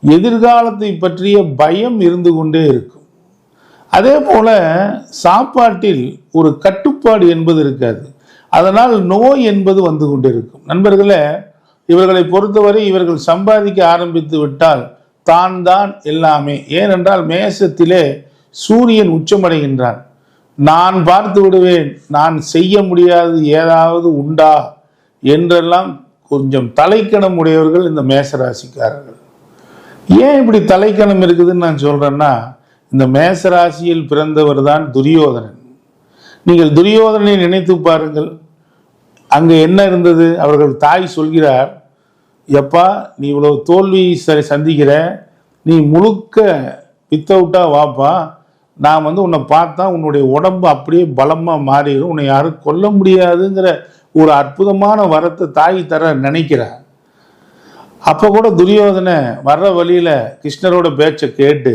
எதிர்காலத்தை பற்றிய பயம் இருந்து கொண்டே இருக்கும். அதே போல சாப்பாட்டில் ஒரு கட்டுப்பாடு என்பது இருக்காது. அதனால் நோய் என்பது வந்து கொண்டிருக்கும். நண்பர்களே, இவர்களை பொறுத்தவரை இவர்கள் சம்பாதிக்க ஆரம்பித்து விட்டால் தான் எல்லாமே. ஏனென்றால் மேசத்திலே சூரியன் உச்சமடைகின்றான். நான் பார்த்து விடுவேன், நான் செய்ய முடியாது ஏதாவது உண்டா என்றெல்லாம் கொஞ்சம் தலைக்கணம் உடையவர்கள் இந்த மேசராசிக்காரர்கள். ஏன் இப்படி தலைக்கணம் இருக்குதுன்னு நான் சொல்றேன்னா, இந்த மேசராசியில் பிறந்தவர் தான் துரியோதனன். நீங்கள் துரியோதனை நினைத்து பாருங்கள். அங்கே என்ன இருந்தது? அவர்கள் தாய் சொல்கிறார், எப்பா நீ இவ்வளவு தோல்வி சந்திக்கிற, நீ முழுக்க வித்தவுட்டா வாப்பா, நான் உன்னை பார்த்தா உன்னுடைய உடம்பு அப்படியே பலமாக மாறிடும், உன்னை யாரும் கொல்ல முடியாதுங்கிற ஒரு அற்புதமான வரத்தை தாய் தர நினைக்கிறார். அப்போ கூட துரியோதனை வர்ற வழியில் கிருஷ்ணரோட பேச்சை கேட்டு